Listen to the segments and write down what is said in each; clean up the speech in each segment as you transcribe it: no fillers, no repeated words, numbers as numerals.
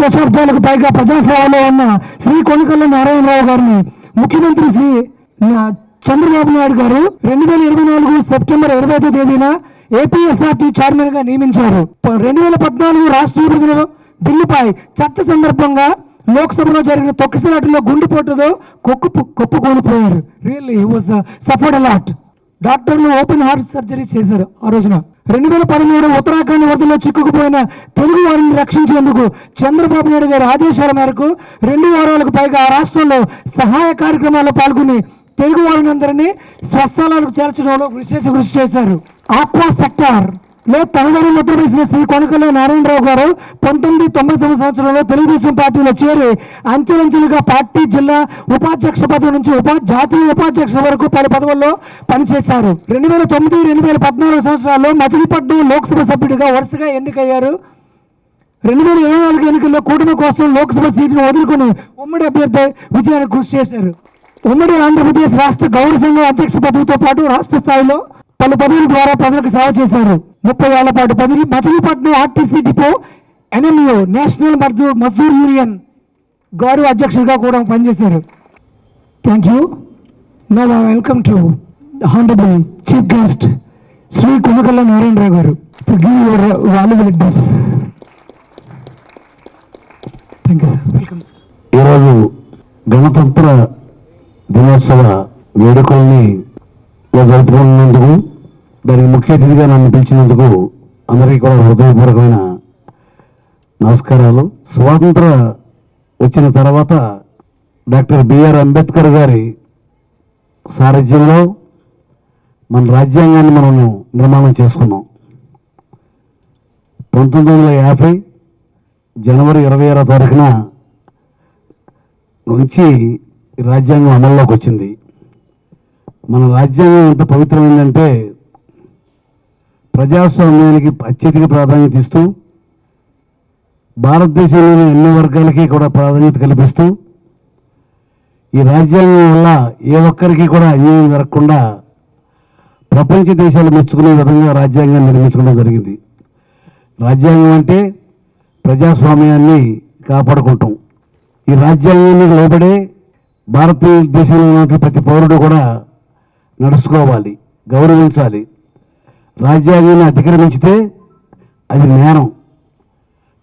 దశాబ్దాలకు పైగా ప్రజాసేవలో ఉన్న శ్రీ కొనకళ్ళ నారాయణరావు గారిని ముఖ్యమంత్రి శ్రీ చంద్రబాబు నాయుడు గారు 2024 సెప్టెంబర్ 25వ తేదీన ఏపీఎస్ఆర్టీ చైర్మన్ గా నియమించారు. 2014 రాష్ట్ర విభజన బిల్లుపై చర్చ సందర్భంగా లోక్సభలో జరిగిన తొక్కిసలాటలో గుండెపోటుతో కొప్పుకోనిపోయారు. Really was suffered a lot. డాక్టర్లు ఓపెన్ హార్ట్ సర్జరీ చేశారు ఆ రోజున. 2013 ఉత్తరాఖండ్ వరదల్లో చిక్కుకుపోయిన తెలుగు వారిని రక్షించేందుకు చంద్రబాబు నాయుడు గారి ఆదేశాల మేరకు 2 వారాలకు పైగా ఆ రాష్ట్రంలో సహాయ కార్యక్రమాల్లో పాల్గొని తెలుగు వారినందరినీ స్వస్థలాలకు చేర్చడంలో విశేష కృషి చేశారు. ఆక్వా సెక్టార్ లో తనదైన ముద్ర వేసిన శ్రీ కొనకళ్ళ నారాయణరావు గారు 1999 సంవత్సరంలో తెలుగుదేశం పార్టీలో చేరి అంచెలంచెలుగా పార్టీ జిల్లా ఉపాధ్యక్ష పదవి నుంచి జాతీయ ఉపాధ్యక్ష వరకు పలు పదవుల్లో పనిచేశారు. 2009-2014 సంవత్సరాల్లో మచిలీపట్నం లోక్సభ సభ్యుడిగా వరుసగా ఎన్నికయ్యారు. 2024 ఎన్నికల్లో కూటమి కోసం లోక్సభ సీటును వదులుకుని ఉమ్మడి అభ్యర్థి విజయానికి కృషి చేశారు. ఉమ్మడి ఆంధ్రప్రదేశ్ రాష్ట్ర గౌరవ సంఘం అధ్యక్ష పదవితో పాటు రాష్ట్ర స్థాయిలో పలు పదవుల ద్వారా ప్రజలకు సేవ చేశారు. 30 ఏళ్ల పాటు Machilipatnam RTC depot NMU national Mazdoor union గౌరవ అధ్యక్షుడిగా కూడా పనిచేశారు. Thank you. Now I welcome to the honourable chief guest Shri Konakalla Narayanarao garu to give your valuable advice. Thank you sir. Welcome sir. ఈరోజు గణతంత్ర దినోత్సవ వేడుకల్ని జరుపుకున్నందుకు, దానికి ముఖ్య అతిథిగా నన్ను పిలిచినందుకు అందరికీ కూడా హృదయపూర్వకమైన నమస్కారాలు. స్వాతంత్ర వచ్చిన తర్వాత డాక్టర్ బిఆర్ అంబేద్కర్ గారి సారథ్యంలో మన రాజ్యాంగాన్ని మనము నిర్మాణం చేసుకున్నాం. 1950 జనవరి 26వ తారీఖున నుంచి రాజ్యాంగం అమల్లోకి వచ్చింది. మన రాజ్యాంగం ఎంత పవిత్రమైందంటే ప్రజాస్వామ్యానికి అత్యధిక ప్రాధాన్యత ఇస్తూ, భారతదేశంలోని అన్ని వర్గాలకి కూడా ప్రాధాన్యత కల్పిస్తూ, ఈ రాజ్యాంగం వల్ల ఏ ఒక్కరికి కూడా అన్యాయం జరగకుండా ప్రపంచ దేశాలు మెచ్చుకునే విధంగా రాజ్యాంగాన్ని నిర్మించుకోవడం జరిగింది. రాజ్యాంగం అంటే ప్రజాస్వామ్యాన్ని కాపాడుకుంటాం. ఈ రాజ్యాంగాన్ని లోబడే భారతదేశంలో ఉన్న ప్రతి పౌరుడు కూడా నడుచుకోవాలి, గౌరవించాలి. రాజ్యాంగాన్ని అతిక్రమించితే అది నేరం,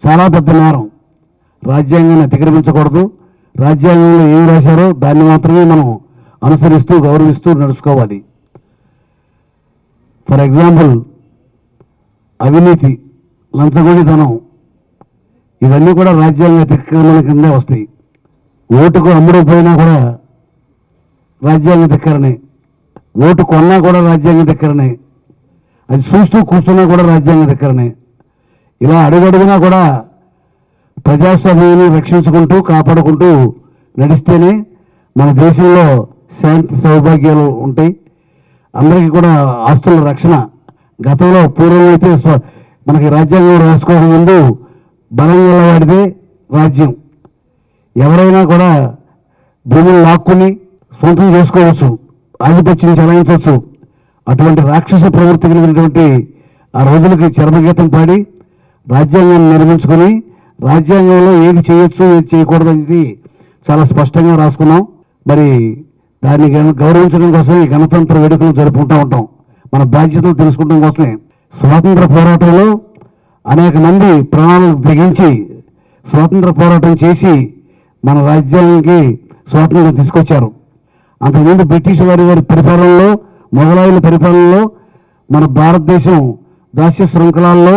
చాలా పెద్ద నేరం. రాజ్యాంగాన్ని అతిక్రమించకూడదు. రాజ్యాంగంలో ఏం రాశారో దాన్ని మాత్రమే మనం అనుసరిస్తూ గౌరవిస్తూ నడుచుకోవాలి. ఫర్ ఎగ్జాంపుల్, అవినీతి, లంచగొండితనం, ఇవన్నీ కూడా రాజ్యాంగ అతిక్రమణ కిందే వస్తాయి. ఓటుకు అమ్ముడుపోయినా కూడా రాజ్యాంగ ధిక్కరణే, ఓటు కొన్నా కూడా రాజ్యాంగ ధిక్కరణే, అది చూస్తూ కూర్చున్నా కూడా రాజ్యాంగ ధిక్కరణే. ఇలా అడుగడుగునా కూడా ప్రజాస్వామ్యాన్ని రక్షించుకుంటూ కాపాడుకుంటూ నడిస్తేనే మన దేశంలో శాంతి సౌభాగ్యాలు ఉంటాయి. అందరికీ కూడా ఆస్తుల రక్షణ. గతంలో పూర్వమైతే మనకి రాజ్యాంగం రాసుకోవడం ముందు బలం గలవాడిదే రాజ్యం. ఎవరైనా కూడా భూములు లాక్కుని సొంతం చేసుకోవచ్చు, ఆధిపత్యం చెలాయించవచ్చు. అటువంటి రాక్షస ప్రవృత్తి కలిగినటువంటి ఆ రోజులకి చరమగీతం పాడి రాజ్యాంగాన్ని నిర్మించుకొని రాజ్యాంగంలో ఏది చేయొచ్చు ఏది చేయకూడదు అనేది చాలా స్పష్టంగా రాసుకున్నాం. మరి దాన్ని గౌరవించడం కోసమే ఈ గణతంత్ర వేడుకలు జరుపుకుంటూ ఉంటాం. మన బాధ్యతలు తెలుసుకోవడం కోసమే. స్వాతంత్ర పోరాటంలో అనేక మంది ప్రాణాలను తెగించి స్వాతంత్ర పోరాటం చేసి మన రాజ్యానికి స్వాతంత్రం తీసుకొచ్చారు. అంతకుముందు బ్రిటిష్ వారి పరిపాలనలో, మొఘలాయుల పరిపాలనలో మన భారతదేశం దాస్య శృంఖలాల్లో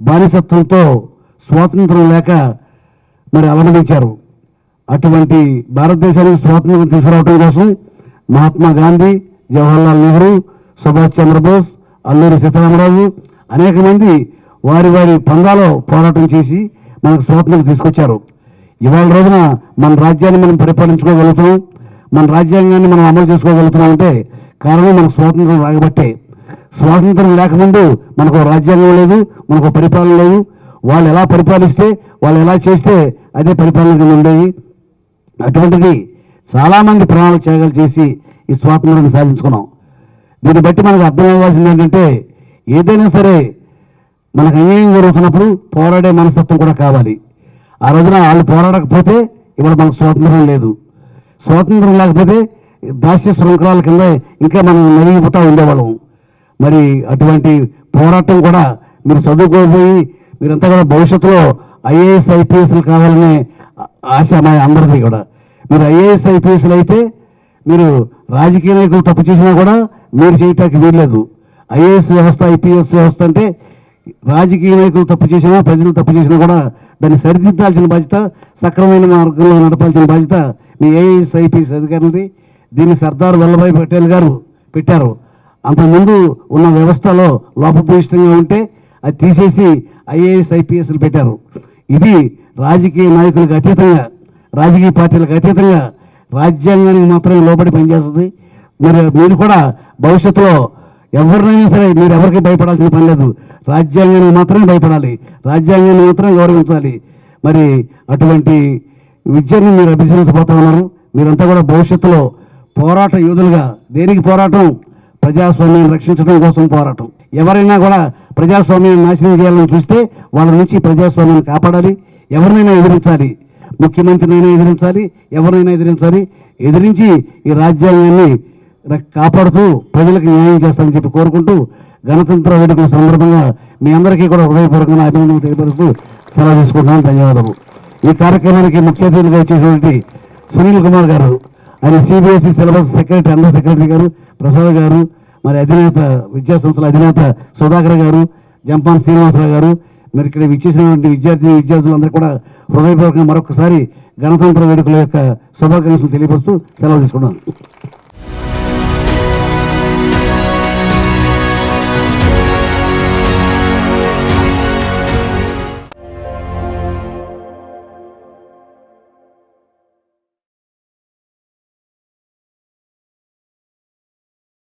బానిసత్వంతో స్వాతంత్రం లేక మరి అవలంబించారు. అటువంటి భారతదేశానికి స్వాతంత్రం తీసుకురావడం కోసం మహాత్మా గాంధీ, జవహర్లాల్ నెహ్రూ, సుభాష్ చంద్రబోస్, అల్లూరి సీతారామరాజు అనేక మంది వారి వారి పందాలో పోరాటం చేసి మనకు స్వాతంత్రం తీసుకొచ్చారు. ఇవాళ రోజున మన రాజ్యాన్ని మనం పరిపాలించుకోగలుగుతున్నాం, మన రాజ్యాంగాన్ని మనం అమలు చేసుకోగలుగుతున్నాం అంటే కారణం మనకు స్వాతంత్రం రాగబట్టే. స్వాతంత్రం లేకముందు మనకు రాజ్యాంగం లేదు, మనకు పరిపాలన లేదు. వాళ్ళు ఎలా పరిపాలిస్తే, వాళ్ళు ఎలా చేస్తే అదే పరిపాలన కింద ఉండేది. అటువంటిది చాలామంది ప్రాణాలు త్యాగాలు చేసి ఈ స్వాతంత్రాన్ని సాధించుకున్నాం. దీన్ని బట్టి మనకు అర్థం అవ్వాల్సింది ఏంటంటే, ఏదైనా సరే మనకు అన్యాయం జరుగుతున్నప్పుడు పోరాడే మనస్తత్వం కూడా కావాలి. ఆ రోజున వాళ్ళు పోరాడకపోతే ఇవాళ మనకు స్వాతంత్రం లేదు. స్వాతంత్రం లేకపోతే దాస్య శృంఖలాల కింద ఇంకా మనం నలిగిపోతూ ఉండేవాళ్ళం. మరి అటువంటి పోరాటం కూడా మీరు చదువుకోబోయి మీరంతా కూడా భవిష్యత్తులో ఐఏఎస్ ఐపీఎస్లు కావాలనే ఆశ మా అందరిది కూడా. మీరు ఐఏఎస్ ఐపీఎస్లు అయితే మీరు రాజకీయ నాయకులు తప్పు చేసినా కూడా మీరు చేయటానికి వీల్లేదు. ఐఏఎస్ వ్యవస్థ ఐపీఎస్ వ్యవస్థ అంటే రాజకీయ నాయకులు తప్పు చేసినా ప్రజలు తప్పు చేసినా కూడా దాన్ని సరిదిద్దాల్సిన బాధ్యత, సక్రమైన మార్గంలో నడపాల్సిన బాధ్యత మీ ఐఏఎస్ ఐపీఎస్ అధికారులది. దీన్ని సర్దార్ వల్లభాయ్ పటేల్ గారు పెట్టారు. అంతకుముందు ఉన్న వ్యవస్థలో లోపభూయిష్టంగా ఉంటే అది తీసేసి ఐఏఎస్ ఐపీఎస్లు పెట్టారు. ఇది రాజకీయ నాయకులకు అతీతంగా, రాజకీయ పార్టీలకు అతీతంగా రాజ్యాంగానికి మాత్రమే లోబడి పనిచేస్తుంది. మీరు కూడా భవిష్యత్తులో ఎవరినైనా సరే మీరు ఎవరికి భయపడాల్సిన పని లేదు. రాజ్యాంగానికి మాత్రమే భయపడాలి, రాజ్యాంగాన్ని మాత్రమే గౌరవించాలి. మరి అటువంటి విద్యను మీరు అభ్యసించబోతా ఉన్నారు. మీరంతా కూడా భవిష్యత్తులో పోరాట యోధులుగా, దేనికి పోరాటం? ప్రజాస్వామ్యాన్ని రక్షించడం కోసం పోరాటం. ఎవరైనా కూడా ప్రజాస్వామ్యాన్ని నాశనం చేయాలని చూస్తే వాళ్ళ నుంచి ప్రజాస్వామ్యాన్ని కాపాడాలి. ఎవరినైనా ఎదిరించాలి, ముఖ్యమంత్రినైనా ఎదిరించాలి, ఎవరినైనా ఎదిరించాలి. ఎదిరించి ఈ రాజ్యాంగాన్ని కాపాడుతూ ప్రజలకు న్యాయం చేస్తారని చెప్పి కోరుకుంటూ గణతంత్ర వేడుకల సందర్భంగా మీ అందరికీ కూడా హృదయపూర్వకంగా అభినందనలు తెలియపరుస్తూ సెలవు తీసుకుంటున్నాను. ధన్యవాదాలు. ఈ కార్యక్రమానికి ముఖ్య అతిథిగా వచ్చేసినటువంటి సునీల్ కుమార్ గారు, ఆయన CBSE syllabus secretary, under secretary గారు, ప్రసాద్ గారు, మరి అధినేత విద్యా సంస్థల అధినేత సుధాకర్ గారు, జంపాన్ శ్రీనివాసరావు గారు, మరి ఇక్కడ ఇచ్చేసినటువంటి విద్యార్థులందరూ కూడా హృదయపూర్వకంగా మరొకసారి గణతంత్ర వేడుకల యొక్క శుభాకాంక్షలు తెలియపరుస్తూ సెలవు తీసుకున్నాను.